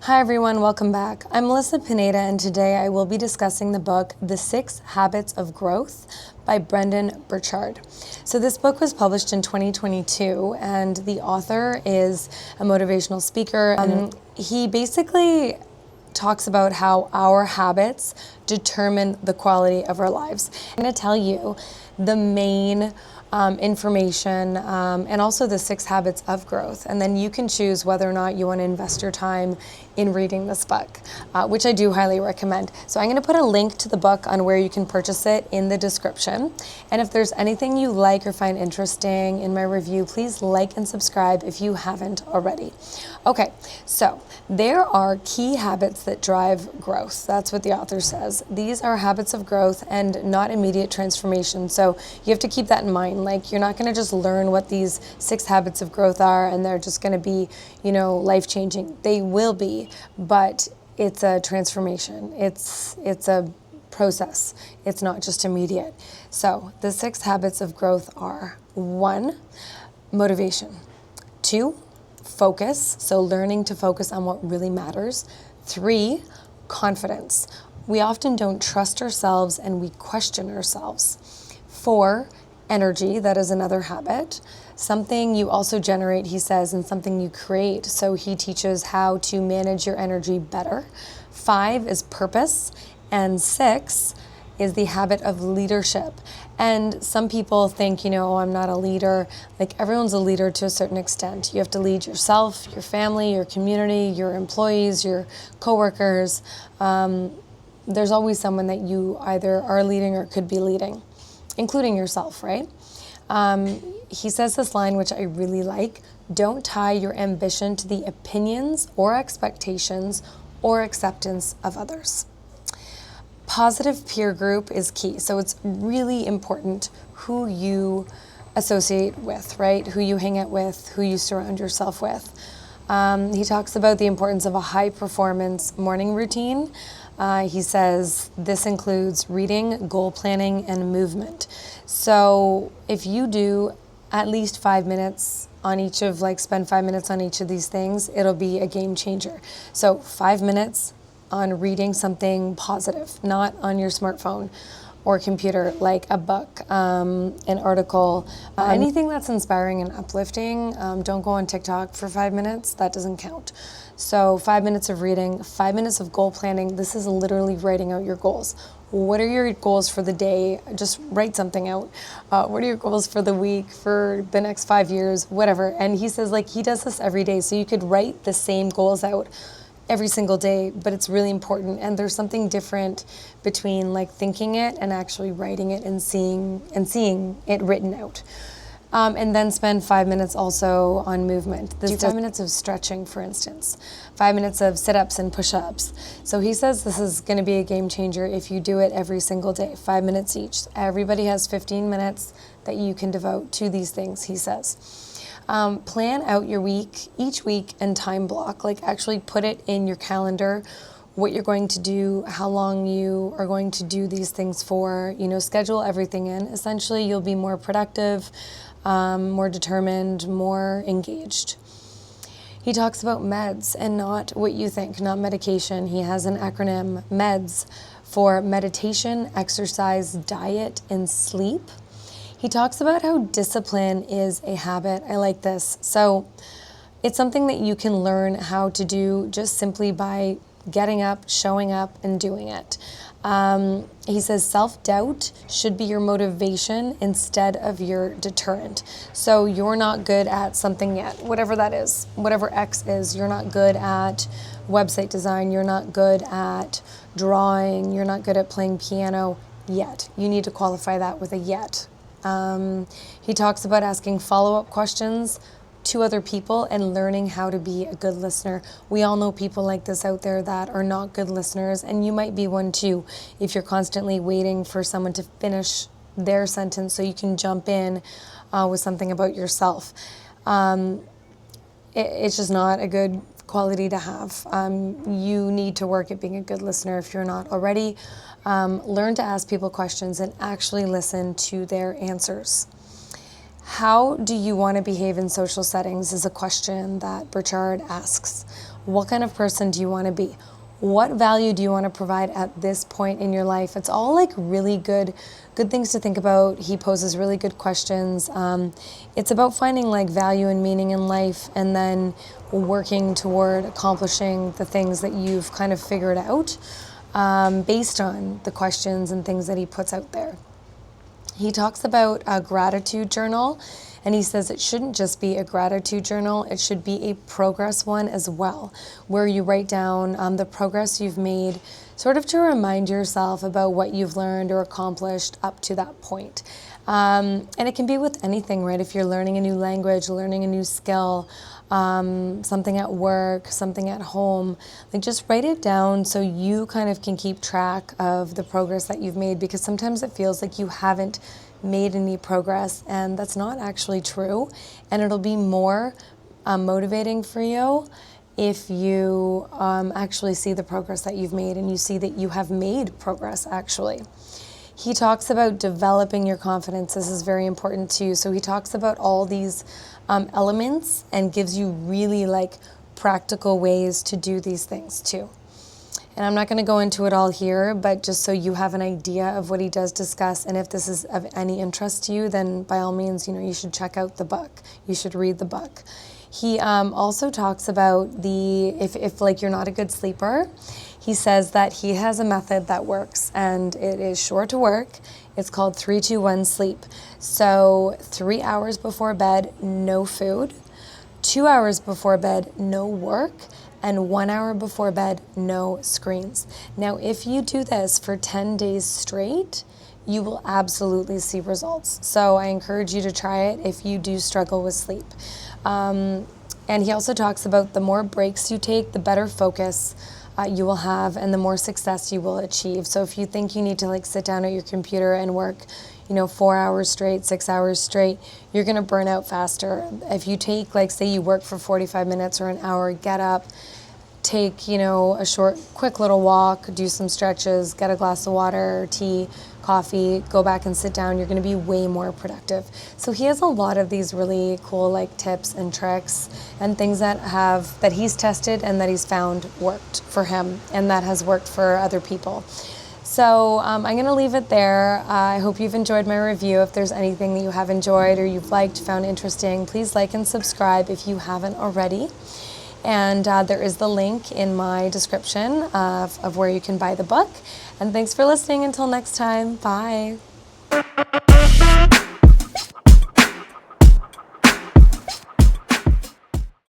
Hi everyone, welcome back. I'm Melissa Pineda, and today I will be discussing the book, The 6 Habits of Growth by Brendon Burchard. So this book was published in 2022, and the author is a motivational speaker. He basically talks about how our habits determine the quality of our lives. I'm going to tell you the main information and also the 6 habits of growth, and then you can choose whether or not you want to invest your time in reading this book, which I do highly recommend. So I'm going to put a link to the book on where you can purchase it in the description, and if there's anything you like or find interesting in my review, please like and subscribe if you haven't already. Okay, so there are key habits that drive growth. That's what the author says. These are habits of growth and not immediate transformation. So you have to keep that in mind. Like, you're not going to just learn what these 6 habits of growth are and they're just going to be, life-changing. They will be, but it's a transformation. It's a process. It's not just immediate. So the 6 habits of growth are: 1, motivation; 2, focus, so learning to focus on what really matters; 3, confidence. We often don't trust ourselves and we question ourselves. 4, energy, that is another habit. Something you also generate, he says, and something you create. So he teaches how to manage your energy better. 5 is purpose, and 6 is the habit of leadership. And some people think, oh, I'm not a leader. Like, everyone's a leader to a certain extent. You have to lead yourself, your family, your community, your employees, your coworkers. There's always someone that you either are leading or could be leading, including yourself, right? He says this line, which I really like: don't tie your ambition to the opinions or expectations or acceptance of others. Positive peer group is key. So it's really important who you associate with, right? Who you hang out with, who you surround yourself with. He talks about the importance of a high performance morning routine. He says this includes reading, goal planning, and movement. So if you do at least 5 minutes on each of, spend 5 minutes on each of these things, it'll be a game changer. So 5 minutes on reading something positive, not on your smartphone or computer, like a book, an article, anything that's inspiring and uplifting. Don't go on TikTok for 5 minutes. That doesn't count. So 5 minutes of reading, 5 minutes of goal planning. This is literally writing out your goals. What are your goals for the day? Just write something out. What are your goals for the week, for the next 5 years, whatever. And he says, he does this every day. So you could write the same goals out every single day, but it's really important. And there's something different between thinking it and actually writing it and seeing it written out. And then spend 5 minutes also on movement. Do 5 minutes of stretching, for instance. 5 minutes of sit-ups and push-ups. So he says this is going to be a game changer if you do it every single day, 5 minutes each. Everybody has 15 minutes that you can devote to these things, he says. Plan out your week, each week, and time block. Actually put it in your calendar, what you're going to do, how long you are going to do these things for. Schedule everything in. Essentially, you'll be more productive, more determined, more engaged. He talks about meds and not what you think, not medication. He has an acronym, MEDS, for meditation, exercise, diet, and sleep. He talks about how discipline is a habit. I like this. So it's something that you can learn how to do just simply by getting up, showing up, and doing it. He says self-doubt should be your motivation instead of your deterrent. So you're not good at something yet, whatever that is, whatever X is. You're not good at website design. You're not good at drawing. You're not good at playing piano yet. You need to qualify that with a yet. He talks about asking follow-up questions to other people and learning how to be a good listener. We all know people like this out there that are not good listeners, and you might be one too if you're constantly waiting for someone to finish their sentence so you can jump in with something about yourself. It's just not a good quality to have. You need to work at being a good listener if you're not already. Learn to ask people questions and actually listen to their answers. How do you want to behave in social settings is a question that Burchard asks. What kind of person do you want to be? What value do you want to provide at this point in your life? It's all like really good things to think about. He poses really good questions. It's about finding like value and meaning in life, and then working toward accomplishing the things that you've kind of figured out based on the questions and things that he puts out there. He talks about a gratitude journal, and he says it shouldn't just be a gratitude journal, it should be a progress one as well, where you write down the progress you've made, sort of to remind yourself about what you've learned or accomplished up to that point. And it can be with anything, right? If you're learning a new language, learning a new skill, something at work, something at home, like just write it down so you kind of can keep track of the progress that you've made, because sometimes it feels like you haven't made any progress, and that's not actually true. And it'll be more motivating for you if you actually see the progress that you've made, and you see that you have made progress actually. He talks about developing your confidence. This is very important too. So he talks about all these elements and gives you really like practical ways to do these things too. And I'm not going to go into it all here, but just so you have an idea of what he does discuss, and if this is of any interest to you, then by all means, you should check out the book. You should read the book. He also talks about if like you're not a good sleeper, he says that he has a method that works, and it is sure to work. It's called 3-2-1 sleep. So 3 hours before bed, no food. 2 hours before bed, no work. And 1 hour before bed, no screens. Now, if you do this for 10 days straight, you will absolutely see results. So I encourage you to try it if you do struggle with sleep. And he also talks about the more breaks you take, the better focus you will have, and the more success you will achieve. So if you think you need to like sit down at your computer and work 4 hours straight, 6 hours straight, you're gonna burn out faster. If you take, like, say you work for 45 minutes or an hour, get up, take, a short, quick little walk, do some stretches, get a glass of water, tea, coffee, go back and sit down, you're gonna be way more productive. So he has a lot of these really cool like tips and tricks and things that he's tested and that he's found worked for him, and that has worked for other people. So I'm going to leave it there. I hope you've enjoyed my review. If there's anything that you have enjoyed or you've liked, found interesting, please like and subscribe if you haven't already. And there is the link in my description of where you can buy the book. And thanks for listening. Until next time, bye.